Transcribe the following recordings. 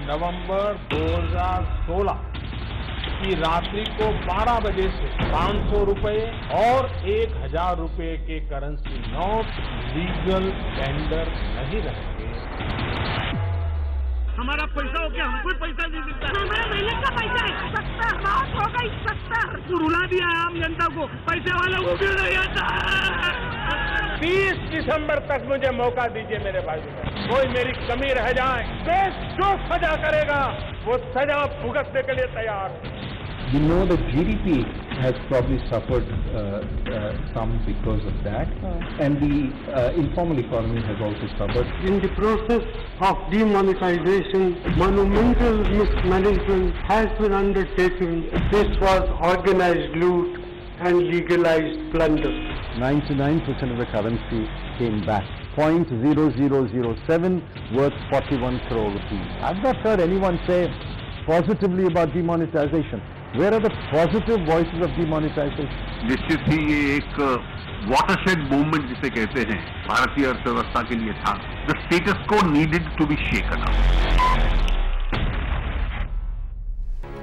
नवंबर 2016 की रात्रि को 12 बजे से 500 रुपए और 1000 रुपए के करेंसी नोट लीगल टेंडर नहीं रहेंगे। हमारा पैसा हो गया, हमको पैसा नहीं मिलता। हमारा मेहनत का पैसा है, 70 बात हो गई 70। रुला दिया आम जनता को, पैसे वालों को भी नहीं आता। 30 दिसंबर तक मुझे मौका दीजिए मेरे भाइयों। कोई मेरी कमी रह जाए, देश जो सजा करेगा वो सजा भुगतने के लिए तैयार है। You know the GDP has probably suffered some because of that, and the informal economy has also suffered. In the process of demonetization, monumental mismanagement has been undertaken. This was organized loot and legalized plunder. 99% of the currency came back. 0.0007 worth 41 crore rupees. I've not heard anyone say positively about demonetization. Where are the positive voices of demonetization? निश्चित ही ये एक watershed movement जिसे कहते हैं भारतीय अर्थव्यवस्था के लिए था. The status quo needed to be shaken up.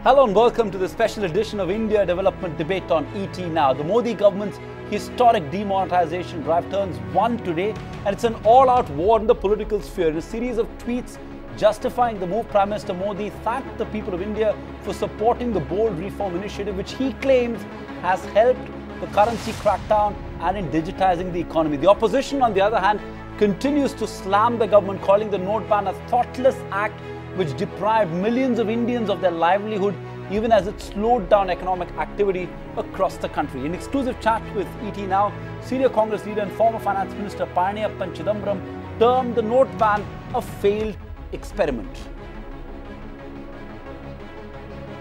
Hello and welcome to the special edition of India Development Debate on ET Now. The Modi government's historic demonetization drive turns one today, and it's an all-out war in the political sphere. In a series of tweets justifying the move, Prime Minister Modi thanked the people of India for supporting the bold reform initiative, which he claims has helped the currency crackdown and in digitizing the economy. The opposition, on the other hand, continues to slam the government, calling the note ban a thoughtless act which deprived millions of Indians of their livelihood, even as it slowed down economic activity across the country. In exclusive chat with ET Now, senior Congress leader and former Finance Minister Palaniappan Chidambaram termed the note ban a failed experiment.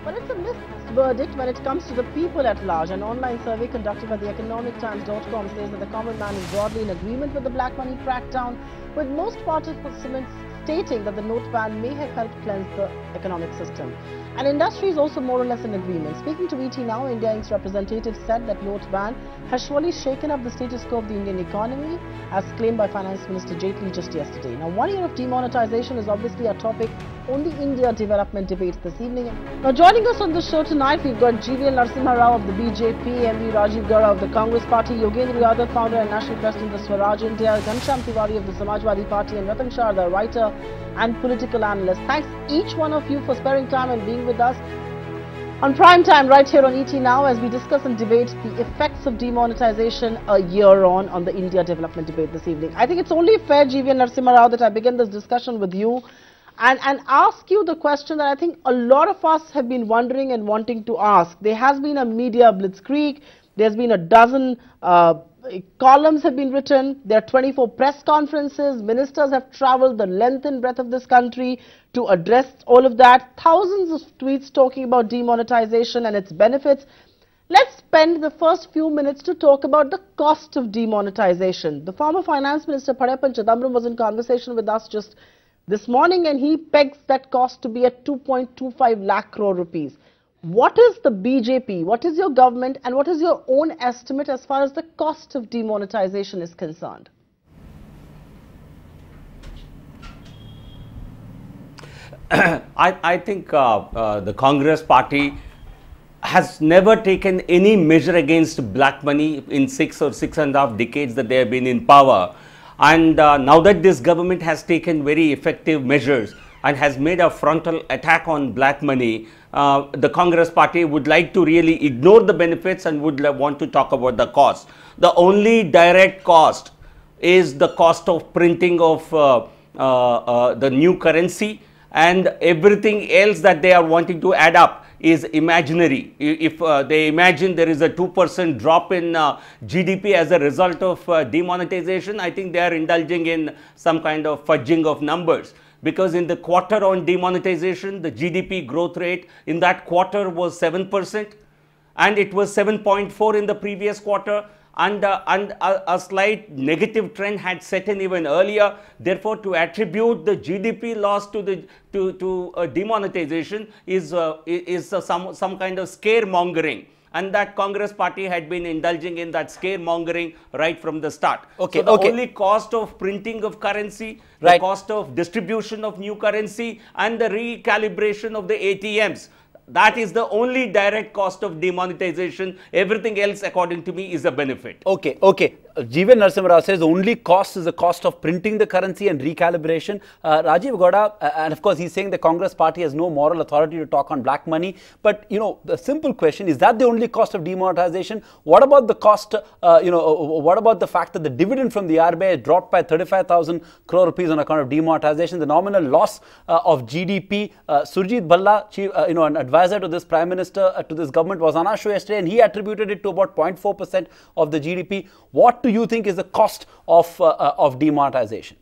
Well, it's a mixed verdict when it comes to the people at large. An online survey conducted by the economictimes.com says that the common man is broadly in agreement with the black money crackdown, with most participants stating that the note ban may have helped cleanse the economic system. And industry is also more or less in agreement. Speaking to ET Now, India Inc.'s representative said that note ban has surely shaken up the status quo of the Indian economy, as claimed by Finance Minister Jaitley just yesterday. Now, 1 year of demonetization is obviously a topic on the India development debates this evening. Now, joining us on the show tonight, we've got GVL Narasimha Rao of the BJP, MV Rajiv Gowda of the Congress Party, Yogendra Yadav, founder and national president of the Swaraj India, Ghanshyam Tiwari of the Samajwadi Party, and Ratan Sharda, writer and political analyst. Thanks each one of you for sparing time and being with us on prime time right here on ET Now as we discuss and debate the effects of demonetization a year on the India development debate this evening. I think it's only fair, GVL Narasimha Rao, that I begin this discussion with you and ask you the question that I think a lot of us have been wondering and wanting to ask. There has been a media blitzkrieg. There's been a dozen columns have been written. There are 24 press conferences. Ministers have travelled the length and breadth of this country to address all of that. Thousands of tweets talking about demonetization and its benefits. Let's spend the first few minutes to talk about the cost of demonetization. The former Finance Minister Palaniappan Chidambaram was in conversation with us just this morning, and he pegs that cost to be at 2.25 lakh crore rupees. What is the BJP, what is your government, and what is your own estimate as far as the cost of demonetization is concerned? I think the Congress party has never taken any measure against black money in 6 or 6.5 decades that they have been in power. And now that this government has taken very effective measures and has made a frontal attack on black money, the Congress party would like to really ignore the benefits and would want to talk about the cost. The only direct cost is the cost of printing of the new currency, and everything else that they are wanting to add up is imaginary. If they imagine there is a 2% drop in GDP as a result of demonetization, I think they are indulging in some kind of fudging of numbers. Because in the quarter on demonetization, the GDP growth rate in that quarter was 7%, and it was 7.4 in the previous quarter, and a slight negative trend had set in even earlier. Therefore, to attribute the GDP loss to the demonetization is some kind of scaremongering. and that Congress party had been indulging in that scaremongering right from the start. Okay, so the okay. only cost of printing of currency, the Right. cost of distribution of new currency, and the recalibration of the ATMs, that is the only direct cost of demonetization. Everything else, according to me, is a benefit. Okay, okay. G.V. Narasimha Rao says the only cost is the cost of printing the currency and recalibration. Rajiv Gowda, and of course he's saying the Congress party has no moral authority to talk on black money. But, you know, the simple question, is that the only cost of demonetization? What about the cost, what about the fact that the dividend from the RBI dropped by 35,000 crore rupees on account of demonetization? The nominal loss of GDP, Surjit Bhalla, chief, an advisor to this Prime Minister, to this government, was on our show yesterday, and he attributed it to about 0.4% of the GDP. What do you think is the cost of demonetization?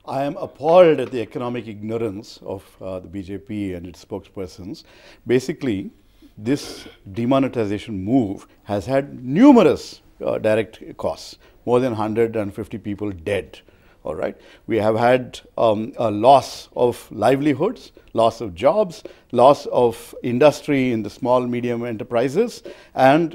I am appalled at the economic ignorance of the BJP and its spokespersons. Basically, this demonetization move has had numerous direct costs, more than 150 people dead. All right. We have had a loss of livelihoods, loss of jobs, loss of industry in the small, medium enterprises, and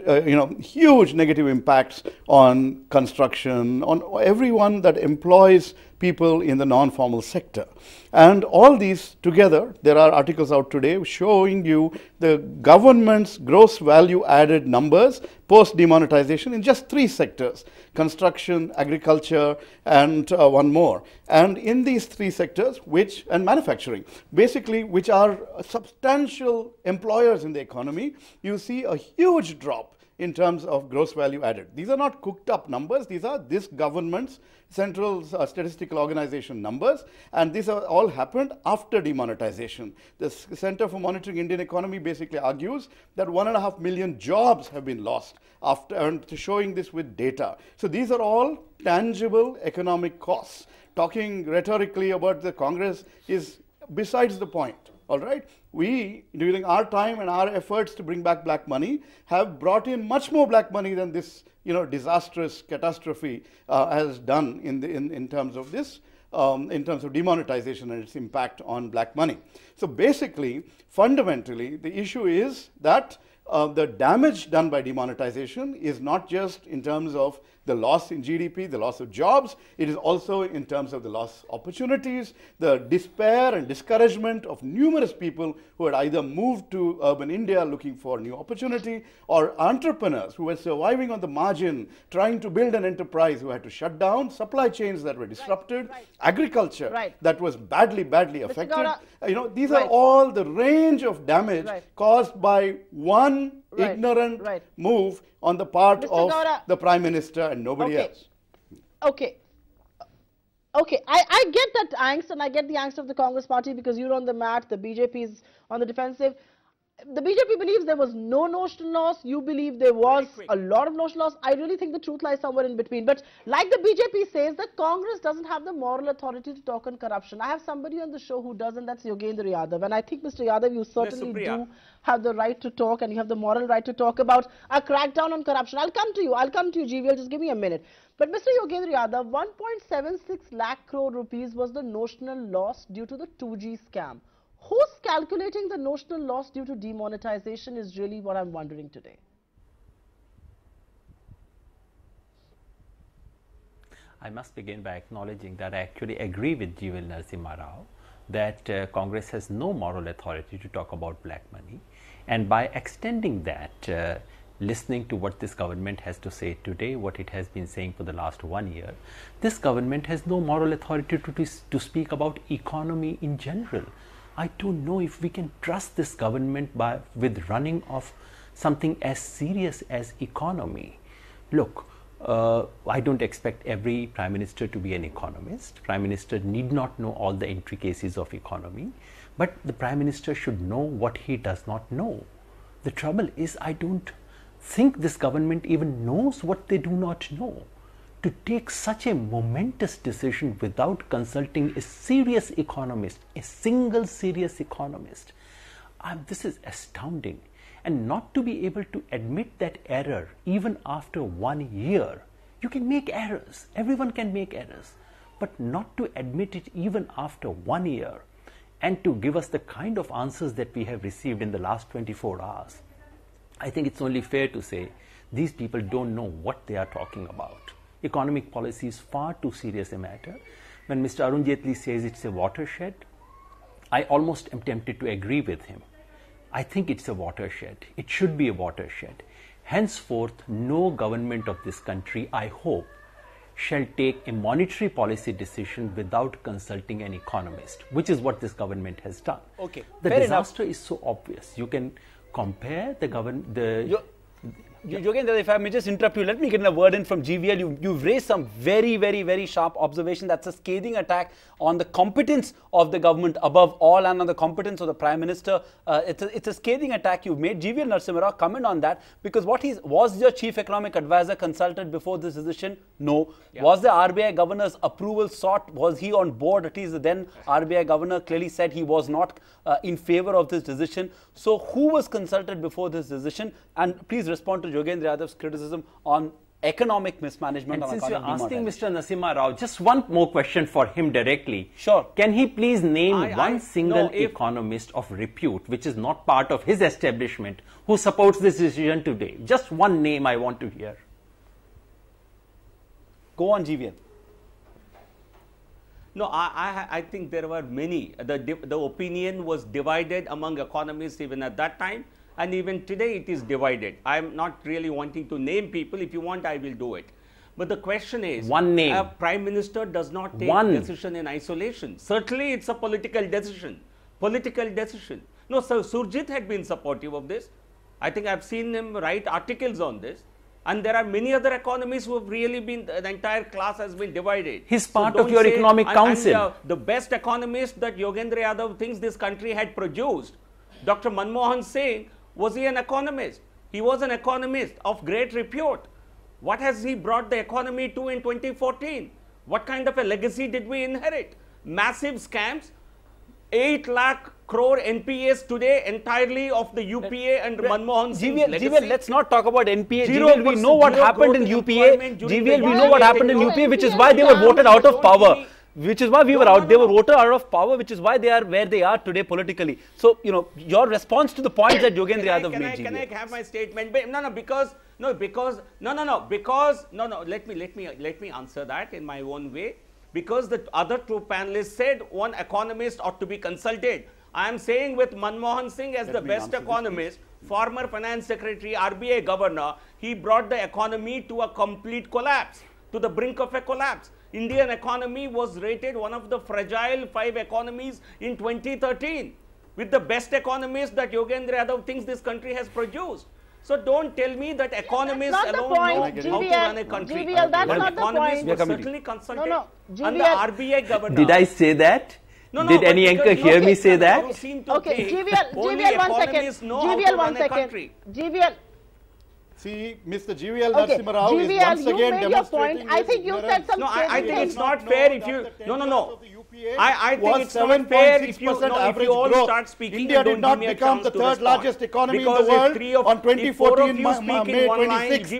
huge negative impacts on construction, on everyone that employs people in the non-formal sector. And all these together, there are articles out today showing you the government's gross value added numbers post demonetization in just 3 sectors: construction, agriculture, and one more. And in these 3 sectors, and manufacturing, basically, which are substantial employers in the economy, you see a huge drop in terms of gross value added. These are not cooked up numbers. These are this government's Central Statistical Organization numbers, and these have all happened after demonetization. The Center for Monitoring Indian Economy basically argues that 1.5 million jobs have been lost after, and showing this with data. So these are all tangible economic costs. Talking rhetorically about the Congress is besides the point. All right, we, during our time and our efforts to bring back black money, have brought in much more black money than this, disastrous catastrophe has done in terms of this, in terms of demonetization and its impact on black money. So basically, fundamentally, the issue is that the damage done by demonetization is not just in terms of the loss in GDP, the loss of jobs, it is also in terms of the loss of opportunities, the despair and discouragement of numerous people who had either moved to urban India looking for new opportunity, or entrepreneurs who were surviving on the margin, trying to build an enterprise, who had to shut down, supply chains that were disrupted, agriculture that was badly affected. These are all the range of damage caused by one ignorant move on the part Mr. of Govt, the Prime Minister and nobody else. Okay, I get that angst, and I get the angst of the Congress party, because you're on the mat, the BJP is on the defensive. The BJP believes there was no notional loss. You believe there was a lot of notional loss. I really think the truth lies somewhere in between. But like the BJP says, the Congress doesn't have the moral authority to talk on corruption. I have somebody on the show who does, and that's Yogendra Yadav. And I think, Mr. Yadav, you certainly do have the right to talk, and you have the moral right to talk about a crackdown on corruption. I'll come to you, GVL. Just give me a minute. But Mr. Yogendra Yadav, 1.76 lakh crore rupees was the notional loss due to the 2G scam. Who's calculating the notional loss due to demonetization is really what I'm wondering today. I must begin by acknowledging that I actually agree with G.V. Narasimha Rao that Congress has no moral authority to talk about black money, and by extending that, listening to what this government has to say today, what it has been saying for the last 1 year, this government has no moral authority to speak about economy in general. I don't know if we can trust this government with running of something as serious as economy. Look, I don't expect every Prime Minister to be an economist. Prime Minister need not know all the intricacies of economy, but the Prime Minister should know what he does not know. The trouble is, I don't think this government even knows what they do not know. To take such a momentous decision without consulting a serious economist, a single serious economist, this is astounding. And not to be able to admit that error even after 1 year. You can make errors, everyone can make errors, but not to admit it even after 1 year, and to give us the kind of answers that we have received in the last 24 hours. I think it's only fair to say these people don't know what they are talking about. Economic policy is far too serious a matter. When Mr. Arun Jaitley says it's a watershed, I almost am tempted to agree with him. I think it's a watershed. It should be a watershed. Henceforth, no government of this country, I hope, shall take a monetary policy decision without consulting an economist, which is what this government has done. Okay, the disaster is so obvious. You can compare the government. Yogendra, if I may just interrupt you, let me get in a word in from GVL. You've raised some very, very, very sharp observation. That's a scathing attack on the competence of the government above all and on the competence of the Prime Minister. It's a scathing attack you've made. GVL Narasimha Rao, comment on that, because was your Chief Economic Advisor consulted before this decision? No. Yeah. Was the RBI Governor's approval sought? Was he on board? At least the then RBI Governor clearly said he was not in favor of this decision. So who was consulted before this decision? And please respond to Yogendra Yadav's criticism on economic mismanagement. And since you're asking Mr. Narasimha Rao, just one more question for him directly. Sure. Can he please name one single economist of repute, which is not part of his establishment, who supports this decision today? Just one name I want to hear. Go on, GVL. No, I think there were many. The opinion was divided among economists even at that time, and even today it is divided. I am not really wanting to name people. If you want, I will do it. But the question is, one name. A Prime Minister does not take a decision in isolation. Certainly, it's a political decision. Political decision. No, Sir Surjit had been supportive of this. I think I've seen him write articles on this. And there are many other economists who have really been, the entire class has been divided. He's part of your economic council. And the best economist that Yogendra Yadav thinks this country had produced, Dr. Manmohan Singh, was he an economist? He was an economist of great repute. What has he brought the economy to in 2014? What kind of a legacy did we inherit? Massive scams, 8 lakh crore NPAs today entirely of the UPA and Manmohan Singh's legacy. GVL, let's not talk about NPA. GVL, we know what happened in UPA. GVL, we know what happened in UPA, which is why they were voted out of power. Which is why we were out. They were voted out of power, which is why they are where they are today politically. So, you know, your response to the points that Yogendra Yadav made. Can I have my statement? Let me answer that in my own way. Because the other two panelists said one economist ought to be consulted. I am saying with Manmohan Singh as the best economist, former finance secretary, RBI governor, he brought the economy to a complete collapse, to the brink of a collapse. Indian economy was rated one of the fragile 5 economies in 2013 with the best economist that Yogendra Yadav thinks this country has produced. So don't tell me that economists alone know how to run a country. GVL, that's not the point. Economists were certainly consulted. No, and the RBI governor. Did I say that? No, did any anchor hear me say that? Okay, GVL, 1 second. GVL. See, Mr. GVL Narasimha Rao is once again demonstrating. I think you said some. No, I think it's not fair if you. No. I think it's not fair if you all start speaking. India did not become the third largest economy in the world on 2014 May 26.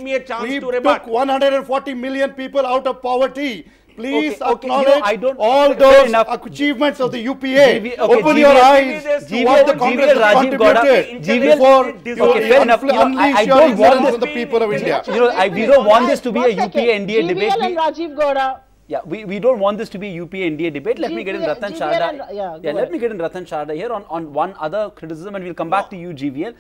We took 140 million people out of poverty. Please acknowledge all those achievements of the UPA. Open your eyes to what the Congress has contributed before you unleash your ignorance on the people of India. You know, we don't want this to be a UPA NDA debate. GVL and Rajiv Gowda. Yeah, we don't want this to be a UPA NDA debate. Let me get in Ratan Sharda. Let me get in Ratan Sharda here on one other criticism, and we'll come back to you, GVL.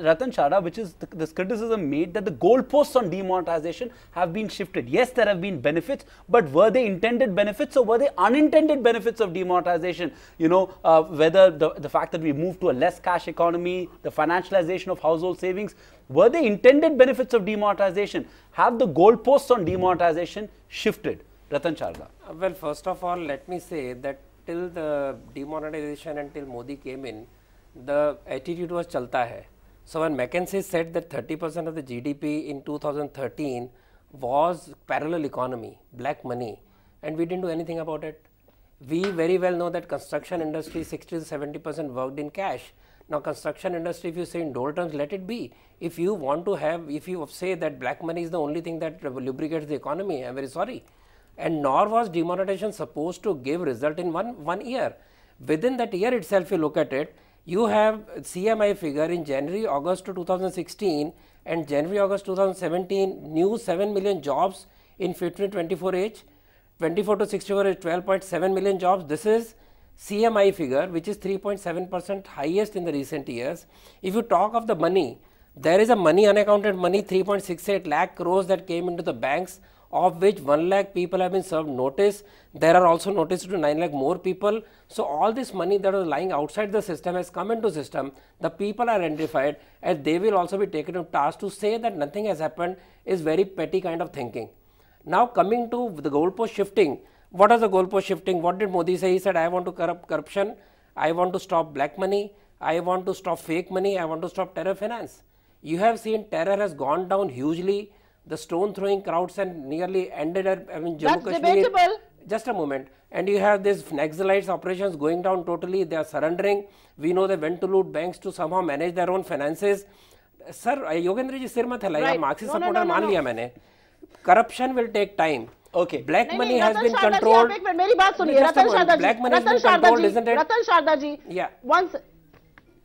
Ratan Sharda, which is this criticism made that the goalposts on demonetization have been shifted. Yes, there have been benefits, but were they intended benefits or were they unintended benefits of demonetization? You know, whether the fact that we moved to a less cash economy, the financialization of household savings, were they intended benefits of demonetization? Have the goalposts on demonetization shifted? Ratan Sharda. Well, first of all, let me say that till the demonetization and till Modi came in, the attitude was chalta hai. So when McKinsey said that 30% of the GDP in 2013 was parallel economy, black money, and we didn't do anything about it. We very well know that construction industry 60 to 70% worked in cash. Now construction industry, if you say in dollar terms, let it be. If you want to have, if you say that black money is the only thing that lubricates the economy, I'm very sorry. And nor was demonetization supposed to give result in one year. Within that year itself, you look at it, You have CMI figure in January, August to 2016 and January, August 2017, new 7 million jobs in 15 to 24 age, 24 to 64 age, 12.7 million jobs. This is CMI figure, which is 3.7% highest in the recent years. If you talk of the money, there is a money, unaccounted money, 3.68 lakh crores that came into the banks, of which 1 lakh people have been served notice. There are also notices to 9 lakh more people. So all this money that was lying outside the system has come into system. The people are identified and they will also be taken to task. To say that nothing has happened is very petty kind of thinking. Now coming to the goalpost shifting, what is the goalpost shifting? What did Modi say? He said, I want to curb corruption, I want to stop black money, I want to stop fake money, I want to stop terror finance. You have seen terror has gone down hugely. The stone throwing crowds and nearly ended at, Jammu Kashmir. Debatable. Just a moment. And you have this Naxalites operations going down totally. They are surrendering. We know they went to loot banks to somehow manage their own finances. Sir, Yogendra ji sir mat hilaiye. Marxist supporter मान लिया मैंने. Corruption will take time. Okay. Black money has been controlled. मेरी बात सुनिए रतन Sharda ji. Black money has been controlled, isn't it? Ratan Sharda ji. Yeah. Once.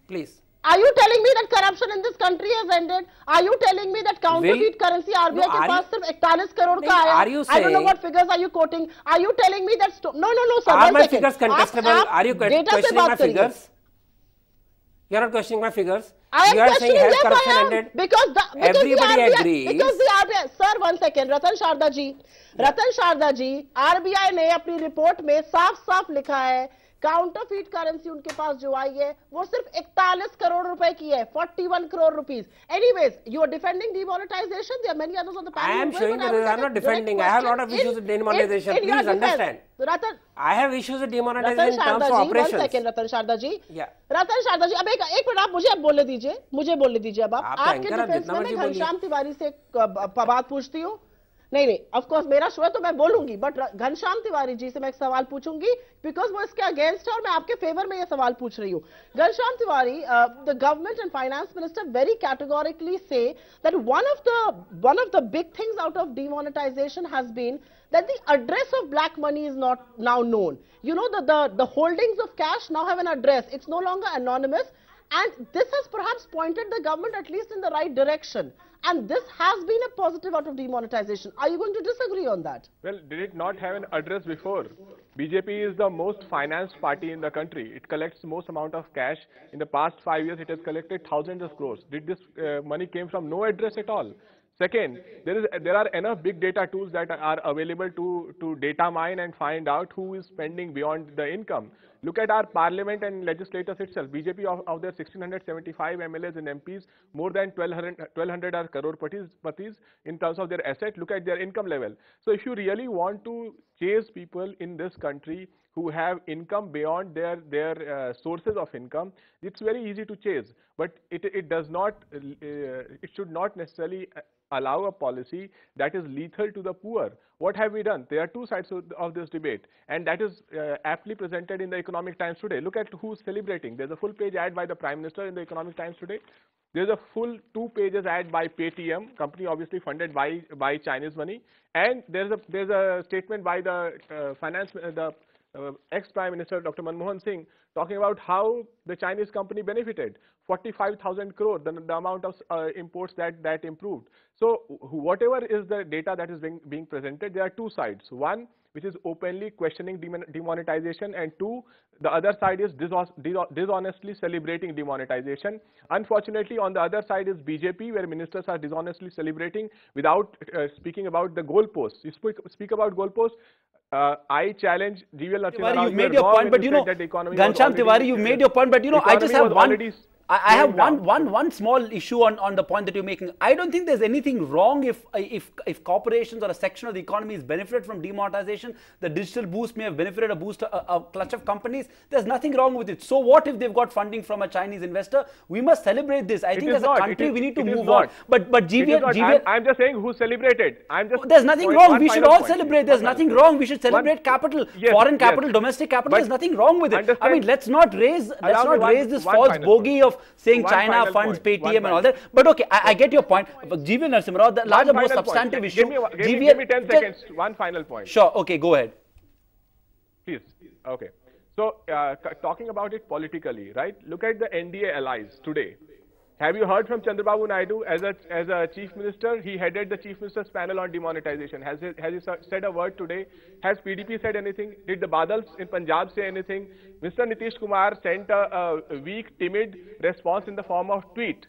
Please. Are you telling me that corruption in this country has ended? Are you telling me that counterfeit currency RBI के पास सिर्फ 41 करोड़ का आया? Are you saying? I don't know what figures are you quoting. Are you telling me that? No, sir. Are my figures contestable? Are you questioning my figures? You are not questioning my figures. I am questioning, has yes, corruption I am. ended? Because everybody the RBI, agrees. Because the RBI, sir, 1 second, Ratan Sharda ji. Ratan Sharda ji, RBI ने अपनी report में साफ-साफ लिखा है counterfeit currency उनके पास जो आई है वो सिर्फ 41 करोड़ रुपए की है 41 crore rupees. Anyways, you are defending demonetization. There are many others on the panel. I am showing that I am not defending. I have a lot of issues with demonetization. Please understand. Ratan, I have issues with demonetization in terms of operations. 1 second, Ratan Sharda ji. Yeah. रतन शारदा जी अब एक minute आप मुझे अब बोलने दीजिए अब आप आपके डिफेंस में मैं घनश्याम तिवारी से बात पूछती हूँ नहीं ऑफ कोर्स मेरा शो है तो मैं बोलूंगी बट घनश्याम तिवारी जी से मैं एक सवाल पूछूंगी बिकॉज वो इसके अगेंस्ट है और मैं आपके फेवर में ये सवाल पूछ रही हूँ Ghanshyam Tiwari the government and finance minister very categorically say that one of the big things out of demonetization has been that the address of black money is not now known. You know, the holdings of cash now have an address. It's no longer anonymous. And this has perhaps pointed the government at least in the right direction. And this has been a positive out of demonetization. Are you going to disagree on that? Well, did it not have an address before? BJP is the most financed party in the country. It collects most amount of cash. In the past 5 years, it has collected thousands of crores. Did this money came from no address at all? Second, there are enough big data tools that are available to data mine and find out who is spending beyond the income. Look at our parliament and legislators itself. BJP of their 1675 MLAs and MPs, more than 1200 are crore-patis in terms of their asset. Look at their income level. So if you really want to chase people in this country who have income beyond their sources of income, it's very easy to chase. But it does not, it should not necessarily allow a policy that is lethal to the poor. What have we done? There are two sides of this debate, and that is aptly presented in the Economic Times today. Look at who's celebrating. There's a full page ad by the Prime Minister in the Economic Times today. There's a full 2 pages ad by Paytm, company obviously funded by Chinese money, and there's a statement by the ex-Prime Minister Dr. Manmohan Singh talking about how the Chinese company benefited. 45,000 crore, the amount of imports that improved. So whatever is the data that is being presented, there are two sides. One, which is openly questioning demonetization, and two, the other side is dishonestly celebrating demonetization. Unfortunately, on the other side is BJP, where ministers are dishonestly celebrating without speaking about the goalposts. You speak about goalposts. I challenge GVL Tiwari, you made your point, but you know, Ghanshyam Tiwari, you made your point, but you know, I just have I have one small issue on the point that you're making. I don't think there's anything wrong if corporations or a section of the economy is benefited from demonetization. The digital boost may have benefited a clutch of companies. There's nothing wrong with it. So what if they've got funding from a Chinese investor? We must celebrate this. I think as a country we need to move on. But GVL, I'm just saying who celebrated. There's nothing wrong. We should all celebrate. There's nothing wrong. We should celebrate capital, foreign capital, domestic capital. There's nothing wrong with it. I mean, let's not raise this false bogey of saying China funds Paytm and all that. But okay, I get your point. GVL Narasimha Rao, the larger, more substantive issue. Give me 10 seconds. One final point. Sure. Okay, go ahead. Please. Okay. So, talking about it politically, right? Look at the NDA allies today. Have you heard from Chandrababu Naidu as a chief minister? He headed the chief minister's panel on demonetization. Has he said a word today? Has PDP said anything? Did the Badals in Punjab say anything? Mr. Nitish Kumar sent a weak, timid response in the form of tweet.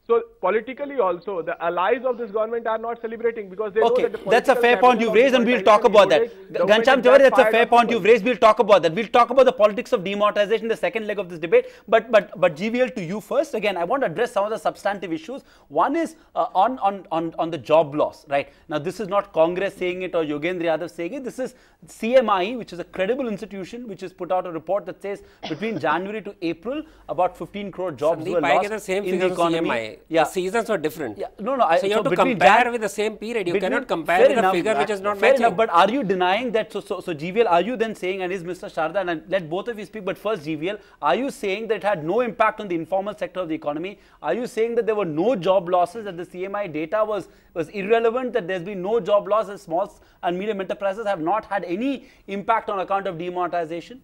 So politically also, the allies of this government are not celebrating because they know that the that's a fair point you've raised and we'll talk about that. Ghanshyam Tiwari, that's a fair point you've raised. We'll talk about that. We'll talk about the politics of demonetization, the second leg of this debate. But GVL, to you first. Again, I want to address some of the substantive issues. One is on the job loss, right? Now, this is not Congress saying it or Yogendra Yadav saying it. This is CMI, which is a credible institution, which has put out a report that says between January to April, about 15 crore jobs were lost the same in the economy. CMI. Yeah. The seasons were different. Yeah. So you have to compare with the same period. You cannot compare with a figure which is not matching. Fair enough, but are you denying that? So GVL, are you then saying, and is Mr. Sharda, and let both of you speak, but first GVL, are you saying that it had no impact on the informal sector of the economy? Are you saying that there were no job losses, that the CMI data was irrelevant, that there's been no job loss, and small and medium enterprises have not had any impact on account of demonetization?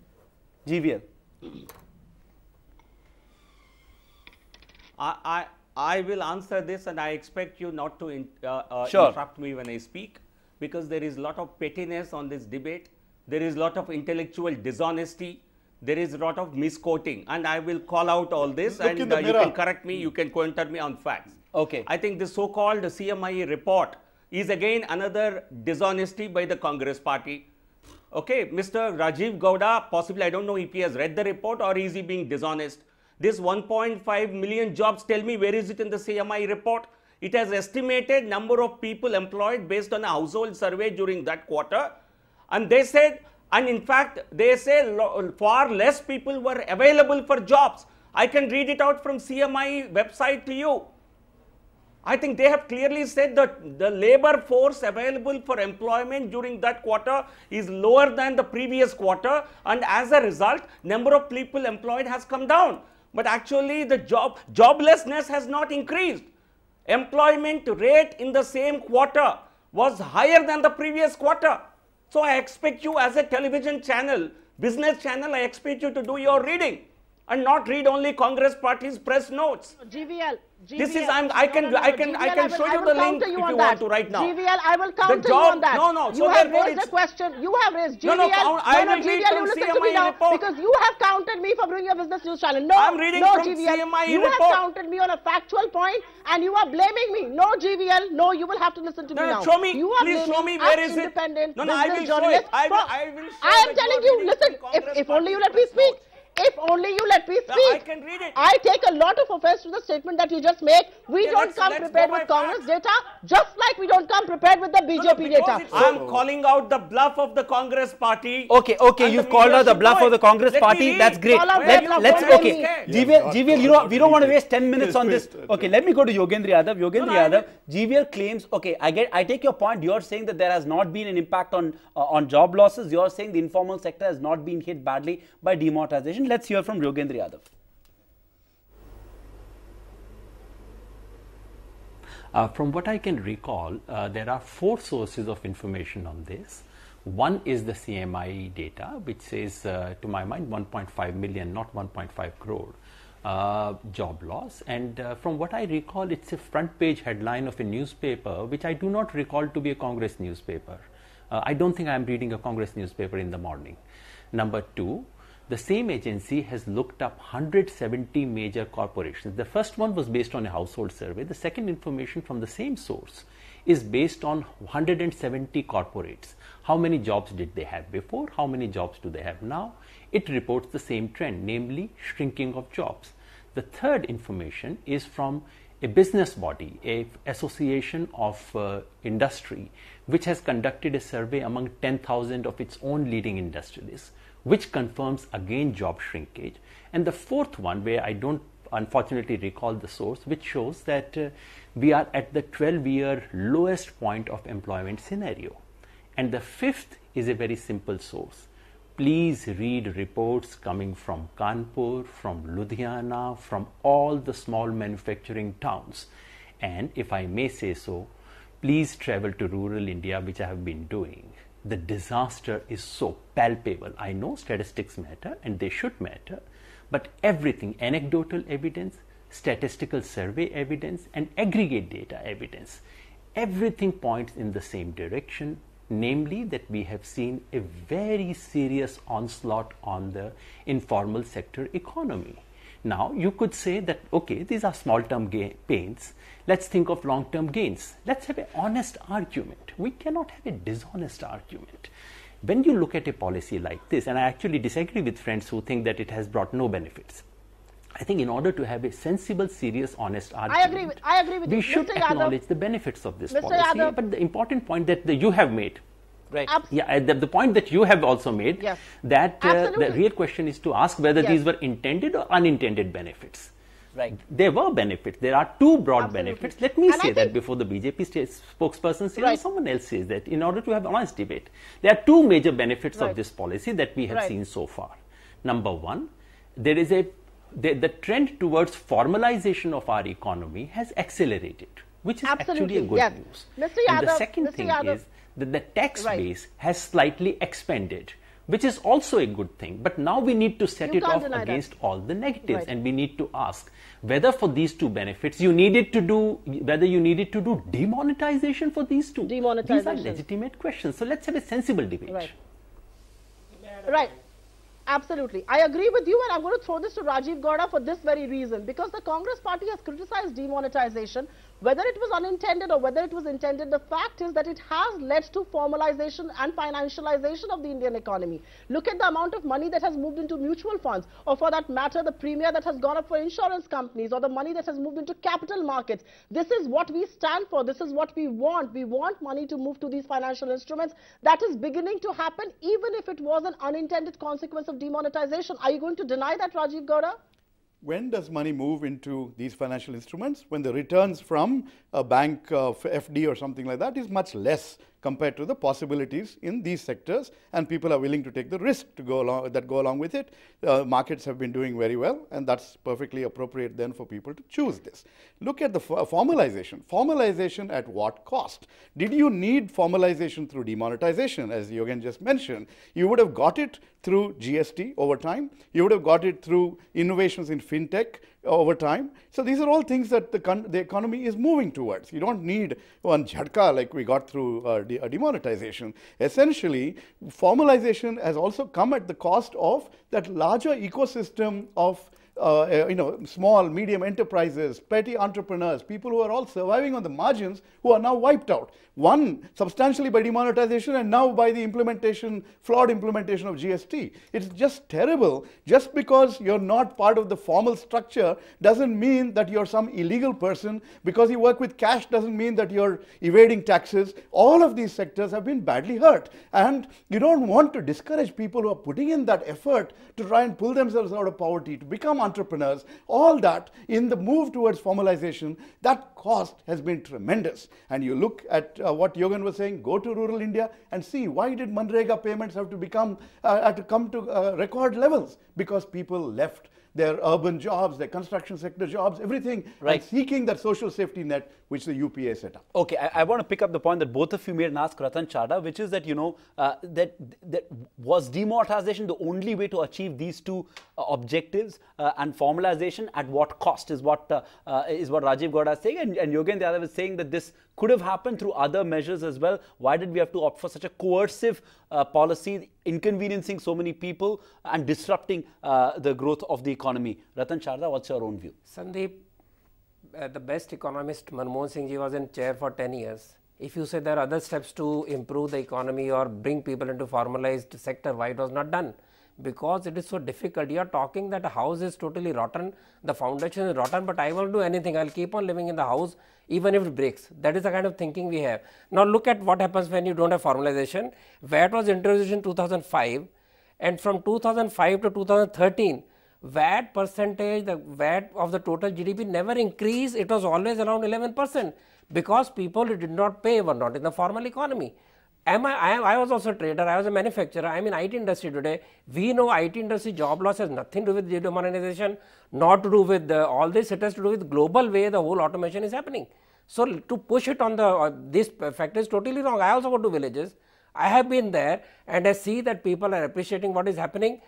GVL. I will answer this, and I expect you not to interrupt me when I speak, because there is a lot of pettiness on this debate. There is a lot of intellectual dishonesty. There is a lot of misquoting, and I will call out all this, and you can correct me, you can counter me on facts. Okay. I think the so-called CMI report is again another dishonesty by the Congress party. Okay, Mr. Rajiv Gowda, possibly, I don't know if he has read the report or is he being dishonest. This 1.5 million jobs, tell me where is it in the CMI report? It has estimated number of people employed based on a household survey during that quarter. And they said, and in fact, they say far less people were available for jobs. I can read it out from CMI website to you. I think they have clearly said that the labor force available for employment during that quarter is lower than the previous quarter, and as a result, number of people employed has come down. But actually, the joblessness has not increased. Employment rate in the same quarter was higher than the previous quarter. So I expect you, as a television channel, business channel, I expect you to do your reading and not read only Congress party's press notes. GVL. This is, I can show you the link if you want to right now. GVL, I will counter you on that. No. You have raised a question. You have raised GVL. GVL, you listen to me now because you have countered me for bringing your business news channel. No, I'm reading from GVL. CMI you report. have countered me on a factual point and you are blaming me. No, GVL. No, you will have to listen to me now. Show me. You are Please show me where is it. No, I will show it. I will show I am telling you, listen, if only you let me speak. If only you let me speak. I can read it. I take a lot of offense to the statement that you just made. We don't come prepared with Congress data, just like we don't come prepared with the BJP data. I am calling out the bluff of the Congress party. Okay, you've called out the bluff of the Congress party. That's great. GVL, we don't want to waste 10 minutes on this. Okay, let me go to Yogendra Yadav. Yadav, GVL claims, I take your point. You're saying that there has not been an impact on job losses. You're saying the informal sector has not been hit badly by demonetization. Let's hear from Yogendra Yadav. From what I can recall, there are 4 sources of information on this. One is the CMI data, which says, to my mind, 1.5 million, not 1.5 crore job loss. And from what I recall, it's a front page headline of a newspaper, which I do not recall to be a Congress newspaper. I don't think I'm reading a Congress newspaper in the morning. Number 2, the same agency has looked up 170 major corporations. The first one was based on a household survey. The second information from the same source is based on 170 corporates. How many jobs did they have before? How many jobs do they have now? It reports the same trend, namely shrinking of jobs. The third information is from a business body, a association of industry, which has conducted a survey among 10,000 of its own leading industrialists, which confirms again job shrinkage. And the fourth one, where I don't unfortunately recall the source, which shows that we are at the 12-year lowest point of employment scenario. And the fifth is a very simple source. Please read reports coming from Kanpur, from Ludhiana, from all the small manufacturing towns. And if I may say so, please travel to rural India, which I have been doing. the disaster is so palpable. I know statistics matter and they should matter, but everything, anecdotal evidence, statistical survey evidence and aggregate data evidence, everything points in the same direction, namely that we have seen a very serious onslaught on the informal sector economy. Now, you could say that, okay, these are small-term pains. Let's think of long-term gains. Let's have an honest argument. We cannot have a dishonest argument. When you look at a policy like this, and I actually disagree with friends who think that it has brought no benefits. I think in order to have a sensible, serious, honest argument, I agree with you. We should acknowledge the benefits of this policy. But the important point that you have made, right? Yeah, the point that you have also made, yes, that the real question is to ask whether these were intended or unintended benefits. Right. There were benefits. There are two broad benefits. Let me say that before the BJP spokesperson says, or someone else says that, in order to have an honest debate. There are two major benefits of this policy that we have seen so far. Number one, there is the trend towards formalization of our economy has accelerated, which is actually a good news. And the second thing is that the tax base has slightly expanded, which is also a good thing. But now we need to set it off against all the negatives, and we need to ask whether for these two benefits you needed to do, whether you needed to do demonetization for these two. These are legitimate questions. So let's have a sensible debate. Right. Absolutely. I agree with you, and I'm going to throw this to Rajiv Gowda for this very reason, because the Congress party has criticized demonetization, whether it was unintended or whether it was intended. The fact is that it has led to formalization and financialization of the Indian economy. Look at the amount of money that has moved into mutual funds, or for that matter, the premium that has gone up for insurance companies, or the money that has moved into capital markets. This is what we stand for. This is what we want. We want money to move to these financial instruments. That is beginning to happen, even if it was an unintended consequence of demonetization. Are you going to deny that, Rajiv Gowda? When does money move into these financial instruments? When the returns from a bank FD or something like that is much less compared to the possibilities in these sectors, and people are willing to take the risk to go along with it. Markets have been doing very well, and that's perfectly appropriate then for people to choose this. Look at the formalization. Formalization at what cost? Did you need formalization through demonetization, as Yogen just mentioned? You would have got it through GST over time. You would have got it through innovations in fintech over time. So these are all things that the economy is moving towards. You don't need one jhatka like we got through demonetization. Essentially, formalization has also come at the cost of that larger ecosystem of small, medium enterprises, petty entrepreneurs, people who are all surviving on the margins, who are now wiped out. One, substantially by demonetization, and now by the flawed implementation of GST. It's just terrible. Just because you're not part of the formal structure doesn't mean that you're some illegal person. Because you work with cash doesn't mean that you're evading taxes. All of these sectors have been badly hurt. And you don't want to discourage people who are putting in that effort to try and pull themselves out of poverty, to become entrepreneurs. All that in the move towards formalization, that cost has been tremendous. And you look at what Yogen was saying, go to rural India and see, why did Manrega payments have to come to record levels? Because people left their urban jobs, their construction sector jobs, everything, and seeking that social safety net which the UPA set up. Okay, I want to pick up the point that both of you made and ask Ratan Chadha, which is that, that was demonetization the only way to achieve these two objectives, and formalization at what cost is what Rajiv Gowda is saying, and Yogen Yadav is saying that this could have happened through other measures as well. Why did we have to opt for such a coercive policy, inconveniencing so many people and disrupting the growth of the economy? Ratan Chadha, what's your own view? Sandeep, the best economist Manmohan Singh ji was in chair for 10 years. If you say there are other steps to improve the economy or bring people into formalized sector, why it was not done? Because it is so difficult. You are talking that a house is totally rotten, the foundation is rotten, but I won't do anything. I'll keep on living in the house even if it breaks. That is the kind of thinking we have. Now look at what happens when you don't have formalization. VAT was introduced in 2005, and from 2005 to 2013, VAT percentage, the VAT of the total GDP never increased. It was always around 11% because people who did not pay were not in the formal economy. I was also a trader, I was a manufacturer, I am in IT industry today. We know IT industry job loss has nothing to do with demonetization, not to do with all this. It has to do with global way the whole automation is happening. So to push it on this factor is totally wrong. I also go to villages. I have been there and I see that people are appreciating what is happening.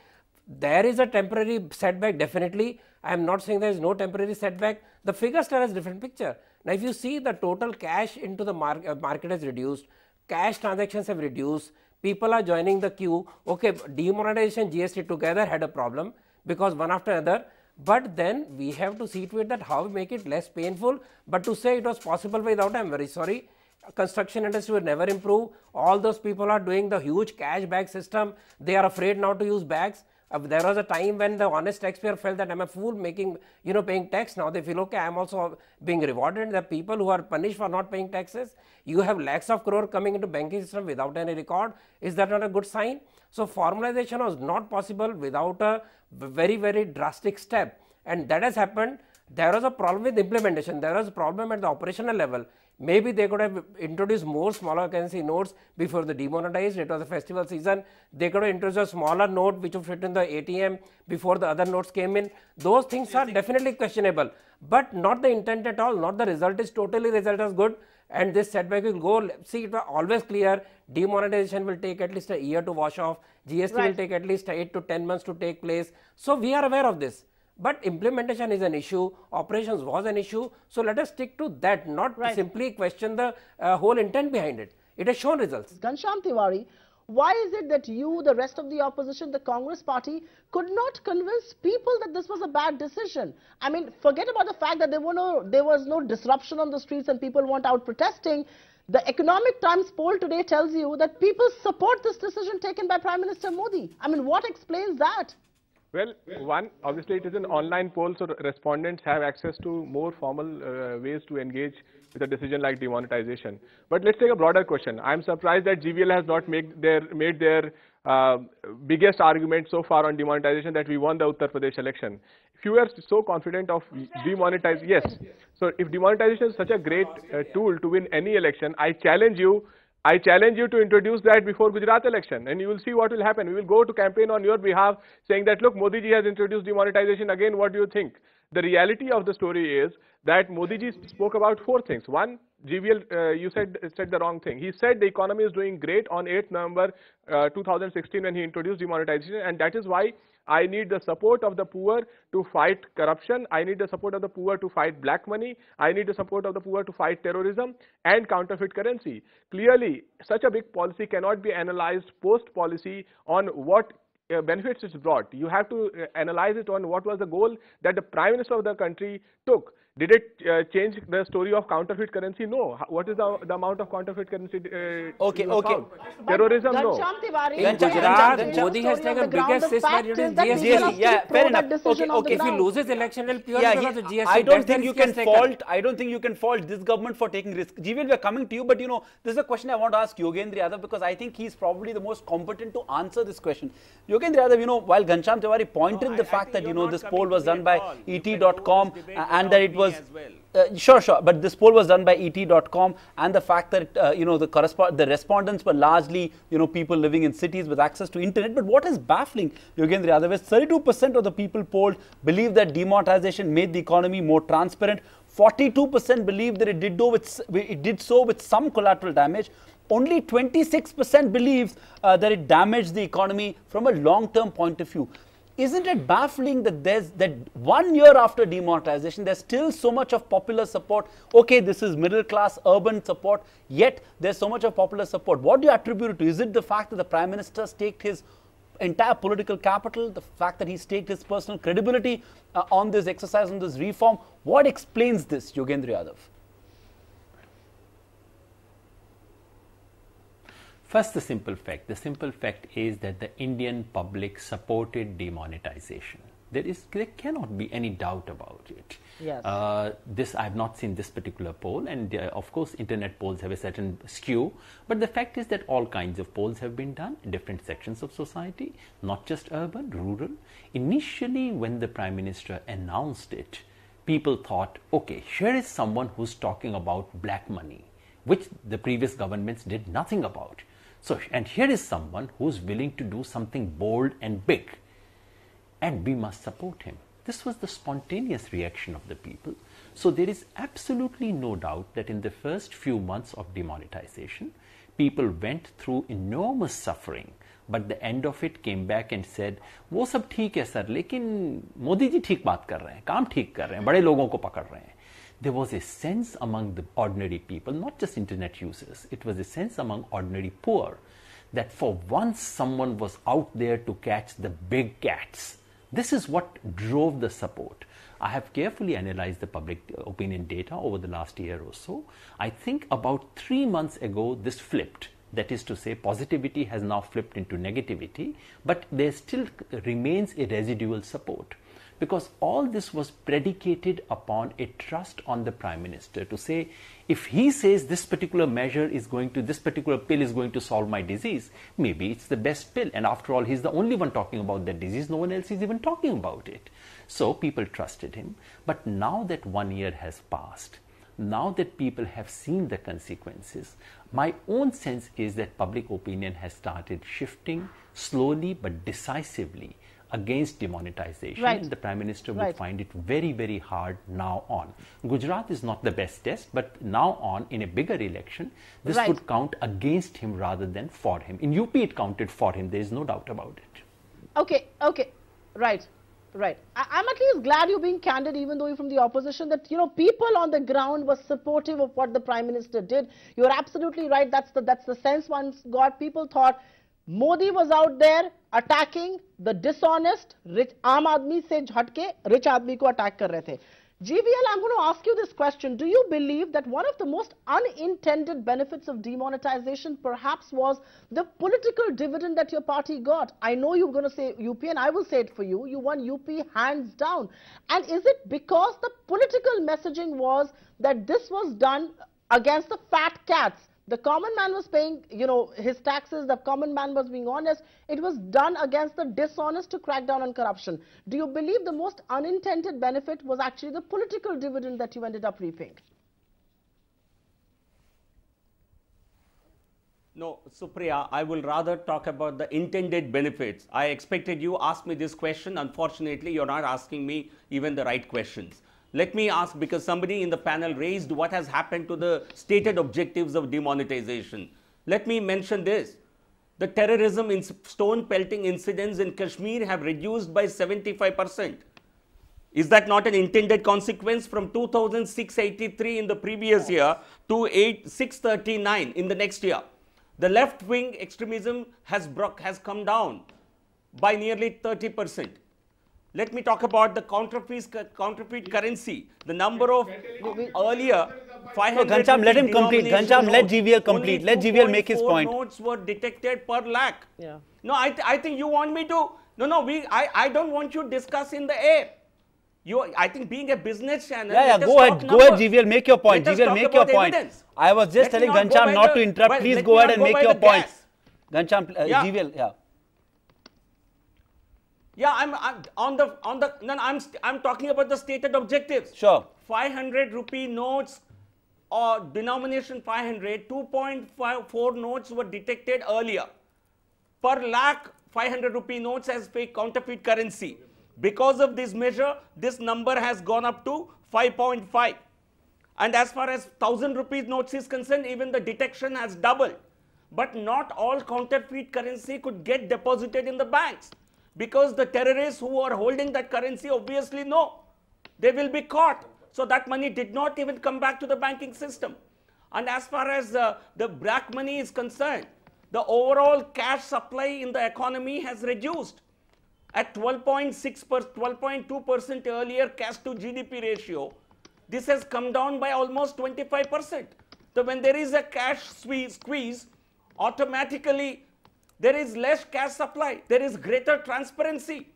There is a temporary setback, definitely. I am not saying there is no temporary setback. The figures tell us different picture. Now, if you see the total cash into the market has reduced, cash transactions have reduced, people are joining the queue. Okay, demonetization, GST together had a problem because one after another. But then we have to see to it that how we make it less painful. But to say it was possible without, I am very sorry. Construction industry will never improve. All those people are doing the huge cash bag system. They are afraid now to use bags. There was a time when the honest taxpayer felt that I am a fool making, paying tax. Now they feel, okay, I am also being rewarded. The people who are punished for not paying taxes, you have lakhs of crore coming into banking system without any record. Is that not a good sign? So formalization was not possible without a very, very drastic step. And that has happened. There was a problem with implementation. There was a problem at the operational level. Maybe they could have introduced more smaller currency notes before the demonetized. It was a festival season. They could have introduced a smaller note which would fit in the ATM before the other notes came in. Those things are definitely questionable, but not the intent at all. Not the result is totally result is good. And this setback will go. See, it was always clear. Demonetization will take at least a year to wash off. GST will take at least 8 to 10 months to take place. So we are aware of this. But implementation is an issue, operations was an issue. So let us stick to that, not simply question the whole intent behind it. It has shown results. Ghanshyam Tiwari, why is it that you, the rest of the opposition, the Congress party, could not convince people that this was a bad decision? I mean, forget about the fact that there was no disruption on the streets and people weren't out protesting. The Economic Times poll today tells you that people support this decision taken by Prime Minister Modi. I mean, what explains that? Well, one, obviously it is an online poll, so respondents have access to more formal ways to engage with a decision like demonetization. But let's take a broader question. I am surprised that GVL has not made their biggest argument so far on demonetization, that we won the Uttar Pradesh election. If you are so confident of demonetization, yes. So if demonetization is such a great tool to win any election, I challenge you to introduce that before Gujarat election, and you will see what will happen. We will go to campaign on your behalf saying that, look, Modi ji has introduced demonetization again, what do you think? The reality of the story is that Modi ji spoke about 4 things. One, GVL, you said the wrong thing. He said the economy is doing great on 8th November 2016 when he introduced demonetization, and that is why I need the support of the poor to fight corruption. I need the support of the poor to fight black money. I need the support of the poor to fight terrorism and counterfeit currency. Clearly, such a big policy cannot be analyzed post-policy on what benefits it's brought. You have to analyze it on what was the goal that the Prime Minister of the country took. Did it change the story of counterfeit currency? No. What is the amount of counterfeit currency? Okay. Terrorism? No. In Gujarat, Modi has taken biggest issue in GST. Yeah, fair enough. Okay. If he loses election, it will purely because of GST. I don't think you can fault this government for taking risk. GVL, we are coming to you, but this is a question I want to ask Yogendra Yadav, because I think he is probably the most competent to answer this question. Yogendra Yadav, while Ghanshyam Tiwari pointed the fact that this poll was done by ET.com and that it was sure, but this poll was done by ET.com, and the fact that the respondents were largely people living in cities with access to internet. But what is baffling, Yogendra Yadav, is 32% of the people polled believe that demonetization made the economy more transparent. 42% believe that it did so with some collateral damage. Only 26% believes that it damaged the economy from a long-term point of view. Isn't it baffling that 1 year after demonetization, there's still so much of popular support? Okay, this is middle class, urban support, yet there's so much of popular support. What do you attribute it to? Is it the fact that the Prime Minister staked his entire political capital, the fact that he staked his personal credibility on this exercise, on this reform? What explains this, Yogendra Yadav? First, the simple fact. The simple fact is that the Indian public supported demonetization. There cannot be any doubt about it. Yes. I have not seen this particular poll, and of course internet polls have a certain skew, but the fact is that all kinds of polls have been done in different sections of society, not just urban, rural. Initially, when the Prime Minister announced it, people thought, okay, here is someone who's talking about black money, which the previous governments did nothing about. So, and here is someone who's willing to do something bold and big, and we must support him. This was the spontaneous reaction of the people. So there is absolutely no doubt that in the first few months of demonetization, People went through enormous suffering, but the end of it came back and said, वो सब ठीक है sir, लेकिन मोदी जी ठीक बात कर रहे हैं, काम ठीक कर रहे हैं, बड़े लोगों को पकड़ रहे हैं. There was a sense among the ordinary people, not just internet users, it was a sense among ordinary poor that for once someone was out there to catch the big cats. This is what drove the support. I have carefully analyzed the public opinion data over the last year or so. I think about 3 months ago this flipped. That is to say, positivity has now flipped into negativity, but there still remains a residual support. Because all this was predicated upon a trust on the Prime Minister to say, if he says this particular measure is going to, this particular pill is going to solve my disease, maybe it's the best pill. And after all, he's the only one talking about that disease. No one else is even talking about it. So people trusted him. But now that 1 year has passed, now that people have seen the consequences, my own sense is that public opinion has started shifting slowly but decisively against demonetization. Right. And the Prime Minister would Right. find it very, very hard now on. Gujarat is not the best test, but now on, in a bigger election, this Right. would count against him rather than for him. In UP, it counted for him. There is no doubt about it. Okay, okay, right, right. I'm at least glad you're being candid, even though you're from the opposition, that, you know, people on the ground were supportive of what the Prime Minister did. You're absolutely right. That's the sense one got. People thought Modi was out there attacking the dishonest, rich, aam aadmi se jhatke, rich aadmi ko attack kar rahe the. GVL, I'm going to ask you this question. Do you believe that one of the most unintended benefits of demonetization perhaps was the political dividend that your party got? I know you're going to say UP, and I will say it for you. You won UP hands down. And is it because the political messaging was that this was done against the fat cats? The common man was paying, you know, his taxes, the common man was being honest. It was done against the dishonest to crack down on corruption. Do you believe the most unintended benefit was actually the political dividend that you ended up reaping? No, Supriya, I will rather talk about the intended benefits. I expected you ask me this question. Unfortunately, you're not asking me even the right questions. Let me ask, because somebody in the panel raised what has happened to the stated objectives of demonetization. Let me mention this. The terrorism in stone pelting incidents in Kashmir have reduced by 75%. Is that not an intended consequence from 2,683 in the previous year to 639 in the next year? The left-wing extremism has come down by nearly 30%. Let me talk about the counterfeit currency. The number of earlier 500. No, Ghanshyam, let him complete. Ghanshyam, let GVL complete. Let GVL make his point. Notes were detected per lakh. Yeah. No, I think you want me to. No. I don't want you to discuss in the air. I think being a business channel. Yeah. Go ahead, GVL, make your point. GVL, make your point. Evidence. I was just telling Ghanshyam not to interrupt. Please go ahead and make your point. Ghanshyam, GVL, yeah. Yeah, I'm talking about the stated objectives. Sure. 500 rupee notes or denomination 500, 2.54 notes were detected earlier. Per lakh, 500 rupee notes as fake counterfeit currency. Because of this measure, this number has gone up to 5.5. And as far as 1,000 rupees notes is concerned, even the detection has doubled. But not all counterfeit currency could get deposited in the banks, because the terrorists who are holding that currency obviously know they will be caught. So that money did not even come back to the banking system. And as far as the black money is concerned, the overall cash supply in the economy has reduced. At 12.2% earlier cash to GDP ratio, this has come down by almost 25%. So when there is a cash squeeze, automatically there is less cash supply, there is greater transparency,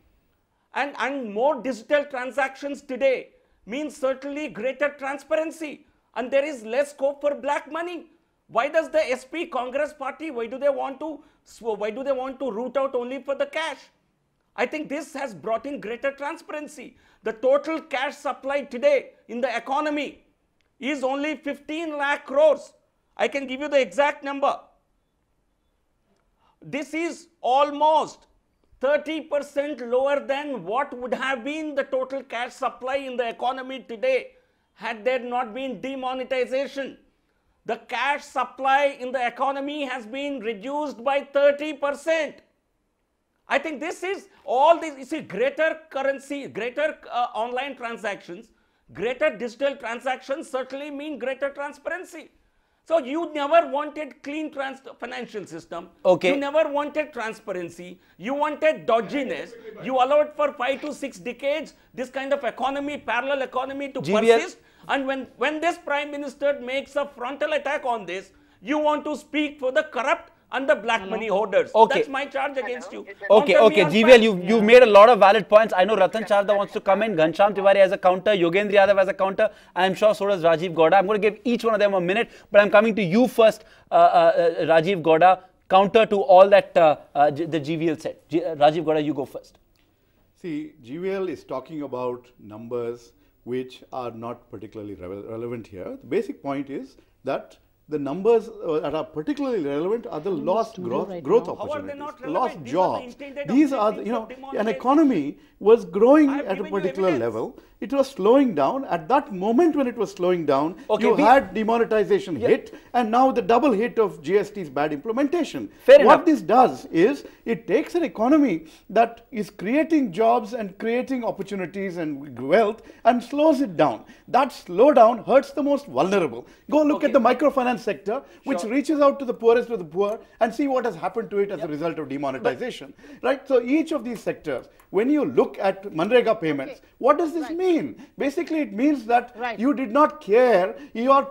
and more digital transactions today means certainly greater transparency, and there is less scope for black money. Why does the SP Congress party, why do they want to root out only for the cash? I think this has brought in greater transparency. The total cash supply today in the economy is only 15 lakh crores. I can give you the exact number. This is almost 30% lower than what would have been the total cash supply in the economy today had there not been demonetization. The cash supply in the economy has been reduced by 30%. I think this is all this, you see, greater currency, greater online transactions, greater digital transactions certainly mean greater transparency. So you never wanted clean financial system. Okay. You never wanted transparency. You wanted dodginess. You allowed for 5 to 6 decades this kind of economy, parallel economy to persist. And when this Prime Minister makes a frontal attack on this, you want to speak for the corrupt and the black money holders. Okay. That's my charge against you. Okay, GVL, you've made a lot of valid points. I know Ratan Charda wants to come in, Ghanshyam Tiwari has a counter, Yogendra Yadav has a counter. I'm sure so does Rajiv Gowda. I'm going to give each one of them a minute, but I'm coming to you first, Rajiv Gowda, counter to all that the GVL said. Rajiv Gowda, you go first. See, GVL is talking about numbers which are not particularly relevant here. The basic point is that the numbers that are particularly relevant are the lost growth opportunities, lost jobs. These are, an economy was growing at a particular level. It was slowing down. At that moment when it was slowing down, you had demonetization hit, and now the double hit of GST's bad implementation. What this does is it takes an economy that is creating jobs and creating opportunities and wealth and slows it down. That slowdown hurts the most vulnerable. Go look at the microfinance sector, which reaches out to the poorest of the poor, and see what has happened to it as a result of demonetization. Right? So each of these sectors, when you look at Manrega payments, what does this mean? Basically, it means that you did not care, your